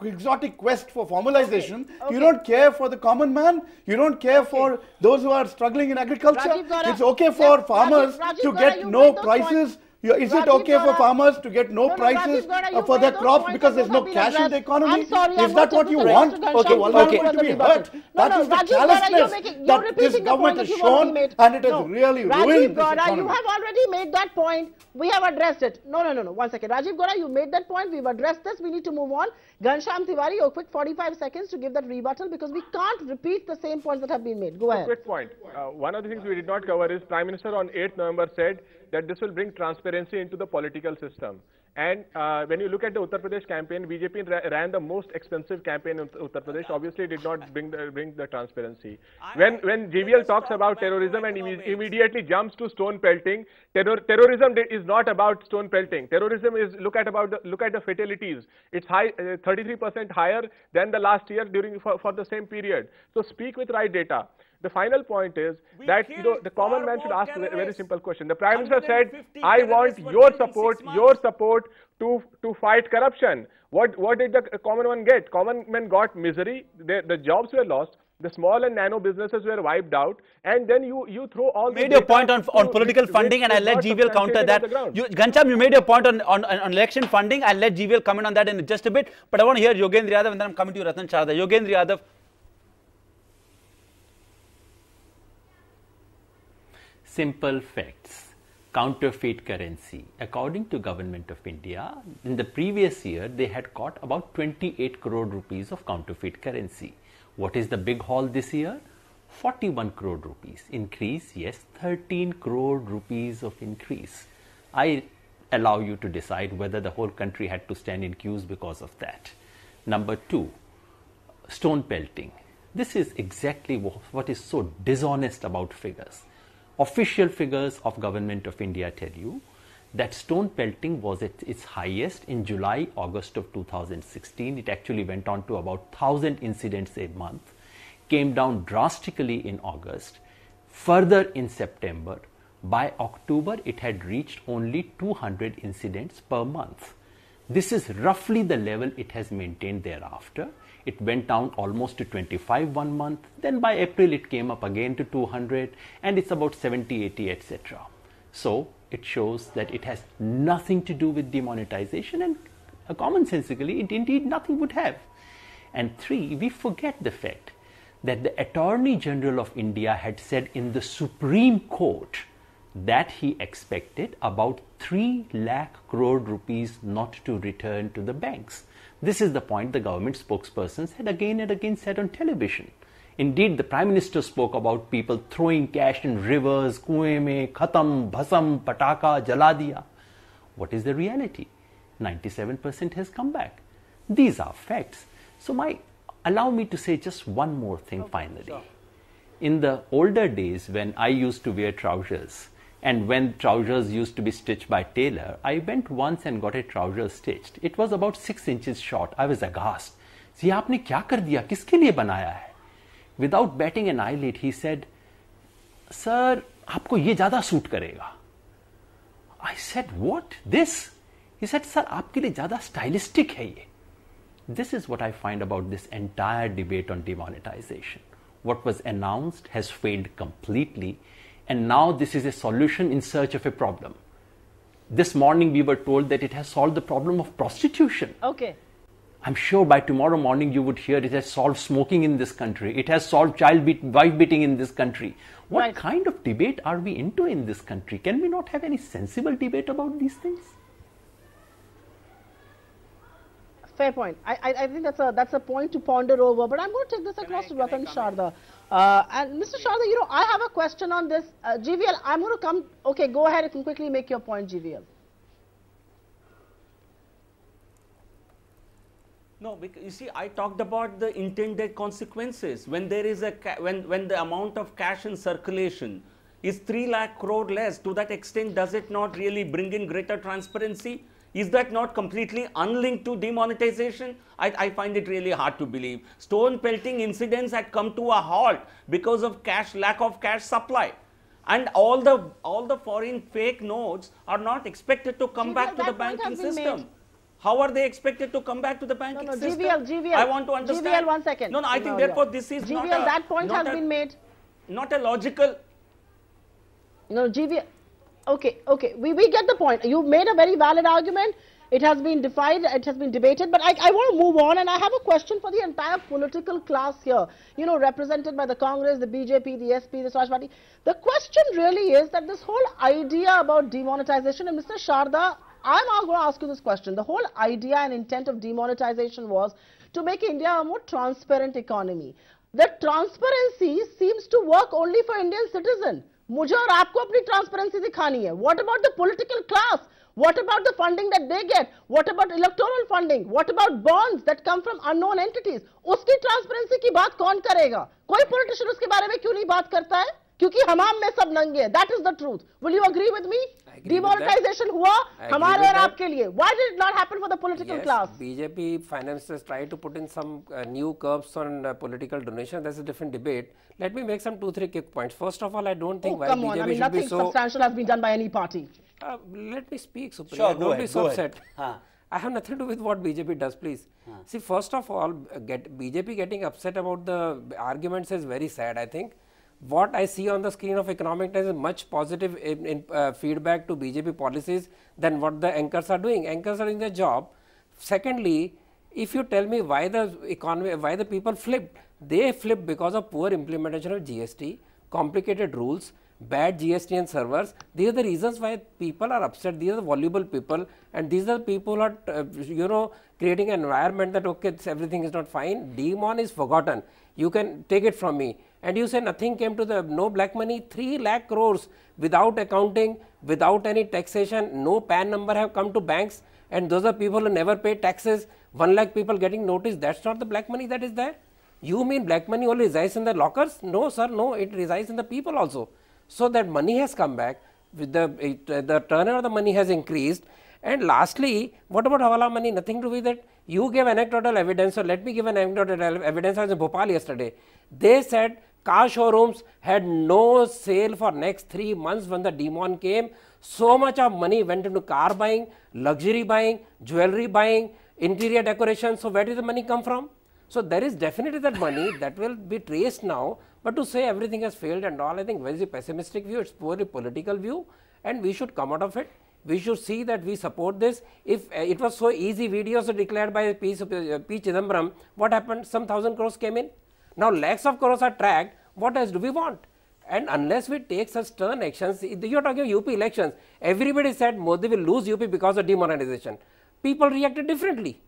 exotic quest for formalization, you don't care for the common man, you don't care for those who are struggling in agriculture. It's okay for farmers to get no prices. Is it okay for farmers to get no prices for their crops because there's no cash in the economy? Is that what you want? Okay, to be hurt. That is the callousness that this government has shown, and it has really ruined this economy. You have already made that point. We have addressed it. No. 1 second. Rajiv Gowda, you made that point. We've addressed this. We need to move on. Ghanshyam Tiwari, your quick 45 seconds to give that rebuttal, because we can't repeat the same points that have been made. Go ahead. Quick point. One of the things we did not cover is Prime Minister on 8th November said that this will bring transparency into the political system. And when you look at the Uttar Pradesh campaign, BJP ran the most expensive campaign in Uttar Pradesh. Obviously, did not bring the transparency. When GVL talks about terrorism and immediately jumps to stone pelting, terrorism is not about stone pelting. Terrorism is look at the fatalities. It's high, 33% higher than the last year for the same period. So speak with right data. The final point is that the common man should ask a very simple question. The Prime Minister said, "I want your support to fight corruption." What did the common man get? Common man got misery. The jobs were lost. The small and nano businesses were wiped out, and then you throw all. Made your point on political funding, and I'll let GVL counter that. Ghanshyam, you made your point on election funding. I'll let GVL comment on that in just a bit. But I want to hear Yogendra Yadav, and then I'm coming to you, Ratan Charda. Yogendra Yadav. Simple facts. Counterfeit currency. According to Government of India, in the previous year, they had caught about 28 crore rupees of counterfeit currency. What is the big haul this year? 41 crore rupees. Increase, yes, 13 crore rupees of increase. I allow you to decide whether the whole country had to stand in queues because of that. Number 2, stone pelting. This is exactly what is so dishonest about figures. Official figures of Government of India tell you that stone pelting was at its highest in July, August of 2016. It actually went on to about 1,000 incidents a month, came down drastically in August, further in September. By October, it had reached only 200 incidents per month. This is roughly the level it has maintained thereafter. It went down almost to 25 one month. Then by April, it came up again to 200, and it's about 70, 80, etc. So it shows that it has nothing to do with demonetization, and commonsensically, it indeed nothing would have. And 3, we forget the fact that the Attorney General of India had said in the Supreme Court that he expected about 3 lakh crore rupees not to return to the banks. This is the point the government spokespersons had again and again said on television. Indeed, the Prime Minister spoke about people throwing cash in rivers, kuein mein, khatam, bhasam, pataka, jala diya. What is the reality? 97% has come back. These are facts. So allow me to say just one more thing finally. Sure. In the older days when I used to wear trousers and when trousers used to be stitched by tailor, I went once and got a trouser stitched. It was about 6 inches short. I was aghast. "Ye aapne kya kar diya? Kiske liye banaya hai?" Without batting an eyelid, he said, "Sir, aapko ye zyada suit karega." I said, "What? This?" He said, "Sir, aapke liye zyada stylistic hai ye." This is what I find about this entire debate on demonetization. What was announced has failed completely, and now this is a solution in search of a problem. This morning we were told that it has solved the problem of prostitution. Okay. I'm sure by tomorrow morning you would hear it has solved smoking in this country. It has solved wife beating in this country. What kind of debate are we into in this country? Can we not have any sensible debate about these things? Fair point. I think that's a point to ponder over. But I'm going to take this across to Ratan Sharda. And Mr. Sharda, you know, I have a question on this. GVL, I'm going to come. Okay, go ahead. You can quickly make your point, GVL. No, because you see, I talked about the intended consequences. When there is when the amount of cash in circulation is 3 lakh crore less, to that extent, does it not really bring in greater transparency? Is that not completely unlinked to demonetization? I find it really hard to believe. Stone pelting incidents had come to a halt because of lack of cash supply. And all the foreign fake notes are not expected to come back to the banking system. How are they expected to come back to the banking system? GVL. I want to understand. GVL, 1 second. No, I think therefore this is GVL, that point has been made. Not a logical. No, GVL. Okay. We get the point. You made a very valid argument. It has been defied, it has been debated, but I want to move on, and I have a question for the entire political class here, you know, represented by the Congress, the BJP, the SP, the Swaraj Party. The question really is that this whole idea about demonetization, and Mr. Sharda, I'm going to ask you this question. The whole idea and intent of demonetization was to make India a more transparent economy. The transparency seems to work only for Indian citizens. मुझे और आपको अपनी transparency दिखानी है. What about the political class? What about the funding that they get? What about electoral funding? What about bonds that come from unknown entities? उसकी transparency की बात कौन करेगा? कोई politician उसके बारे में क्यों नहीं बात करता है? क्योंकि हमाम में सब नंगे हैं. That is the truth. Will you agree with me? Demonetization हुआ हमारे और आपके लिए. Why did it not happen for the political class? BJP financiers try to put in some new curbs on political donation. That's a different debate. Let me make some 2-3 quick points. First of all, I don't think why come BJP on. I mean, should nothing be so substantial has been done by any party. Let me speak, Supriya. Sure, don't be so upset. I have nothing to do with what BJP does, please. See, first of all, BJP getting upset about the arguments is very sad, I think. What I see on the screen of Economic Times is much positive feedback to BJP policies than what the anchors are doing. Anchors are doing their job. Secondly, if you tell me why the economy, why the people flipped, they flipped because of poor implementation of GST, complicated rules, bad GST and servers. These are the reasons why people are upset. These are the voluble people, and these are the people who are, you know, creating an environment that okay, everything is not fine. Demon is forgotten. You can take it from me. And you say nothing came to the no black money, 3 lakh crores without accounting, without any taxation, no PAN number have come to banks, and those are people who never pay taxes. 1 lakh people getting notice. That's not the black money that is there. You mean black money only resides in the lockers? No, sir, no, it resides in the people also. So that money has come back, with the turnover of the money has increased. And lastly, what about Hawala money? Nothing to do with it. You gave anecdotal evidence, so let me give an anecdotal evidence. I was in Bhopal yesterday. They said car showrooms had no sale for next 3 months when the demon came. So much of money went into car buying, luxury buying, jewelry buying, interior decoration. So where did the money come from? So there is definitely that money that will be traced now. But to say everything has failed and all, I think very pessimistic view. It's purely political view, and we should come out of it. We should see that we support this. If it was so easy, videos are declared by P. Chidambaram, what happened? Some 1,000 crores came in. Now lakhs of crores are tracked. What else do we want? And unless we take such stern actions, you are talking UP elections. Everybody said Modi will lose UP because of demonetization. People reacted differently.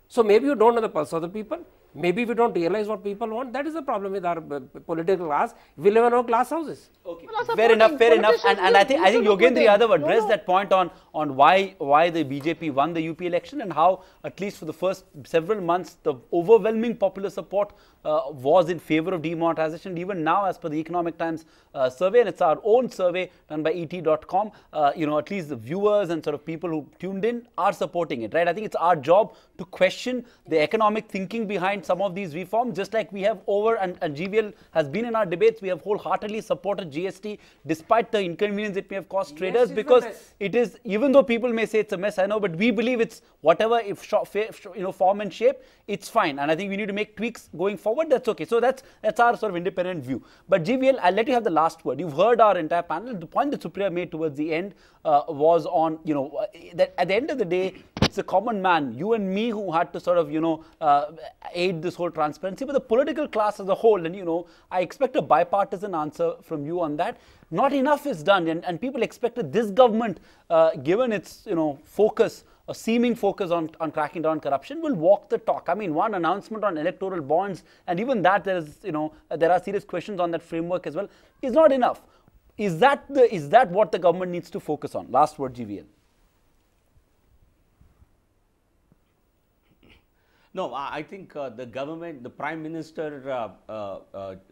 So maybe you don't know the pulse of the people. Maybe we don't realize what people want. That is the problem with our political class. We live in our glass houses. Okay. Fair enough. And I think Yogendra Yadav addressed that point on why the BJP won the UP election and how, at least for the first several months, the overwhelming popular support was in favor of demonetization. Even now, as per the Economic Times survey, and it's our own survey done by ET.com, at least the viewers and sort of people who tuned in are supporting it, right? I think it's our job to question the economic thinking behind some of these reforms, just like we have and GVL has been in our debates. We have wholeheartedly supported GST despite the inconvenience it may have caused traders, because it is, even though people may say it's a mess, I know, but we believe it's whatever, if form and shape, it's fine. And I think we need to make tweaks going forward. That's okay. So that's our sort of independent view. But GVL, I'll let you have the last word. You've heard our entire panel. The point that Supriya made towards the end was on, that at the end of the day, it's a common man, you and me, who had to sort of, aid this whole transparency, but the political class as a whole. And, I expect a bipartisan answer from you on that. Not enough is done, and people expected this government, given its, focus, a seeming focus on cracking down corruption, will walk the talk. I mean, one announcement on electoral bonds, and even that there is, there are serious questions on that framework as well, is not enough. Is that what the government needs to focus on? Last word, GVL. No, I think the government, the Prime Minister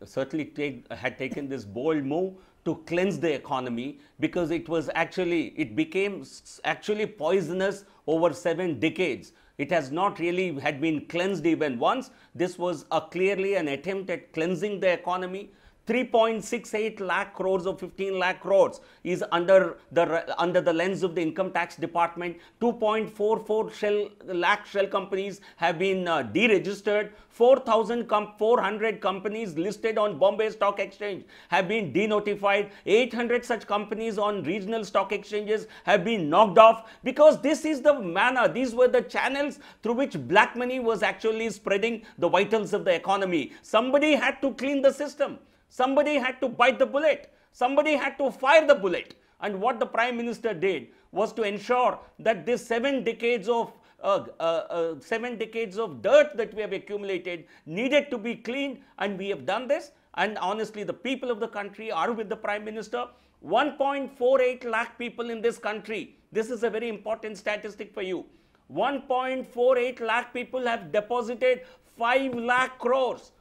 certainly had taken this bold move to cleanse the economy, because it became actually poisonous over 7 decades. It has not really had been cleansed even once. This was clearly an attempt at cleansing the economy. 3.68 lakh crores or 15 lakh crores is under the lens of the income tax department. 2.44 lakh shell companies have been deregistered. 4,400 companies listed on Bombay Stock Exchange have been denotified. 800 such companies on regional stock exchanges have been knocked off, because this is the manner, these were the channels through which black money was actually spreading the vitals of the economy. Somebody had to clean the system. Somebody had to bite the bullet. Somebody had to fire the bullet. And what the Prime Minister did was to ensure that this 7 decades of dirt that we have accumulated needed to be cleaned, and we have done this. And honestly, the people of the country are with the Prime Minister. 1.48 lakh people in this country. This is a very important statistic for you. 1.48 lakh people have deposited 5 lakh crores.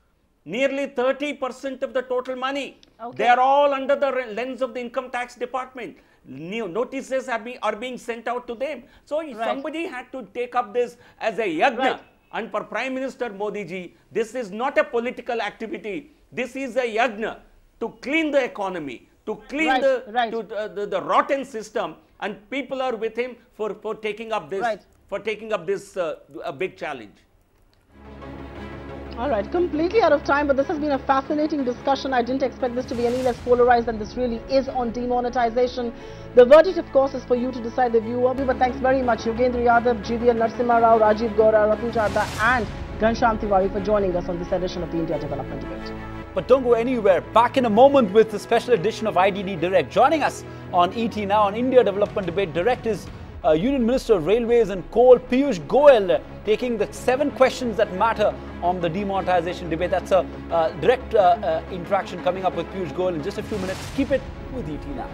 Nearly 30% of the total money. Okay. They are all under the lens of the income tax department. New notices are being sent out to them. So somebody had to take up this as a yagna. Right. And for Prime Minister Modi ji, this is not a political activity. This is a yagna to clean the economy, to clean the rotten system. And people are with him for taking up this a big challenge. All right, completely out of time, but this has been a fascinating discussion. I didn't expect this to be any less polarized than this really is on demonetization. The verdict, of course, is for you to decide, the viewer. But thanks very much, Yogendra Yadav, GVL Narasimha Rao, Rajiv Gowda, Ratu Chadha, and Ghanshyam Tiwari for joining us on this edition of the India Development Debate. But don't go anywhere. Back in a moment with the special edition of IDD Direct. Joining us on ET now on India Development Debate Direct is Union Minister of Railways and Coal, Piyush Goyal, taking the 7 questions that matter on the demonetization debate. That's a direct interaction coming up with Piyush Goyal in just a few minutes. Keep it with ET now.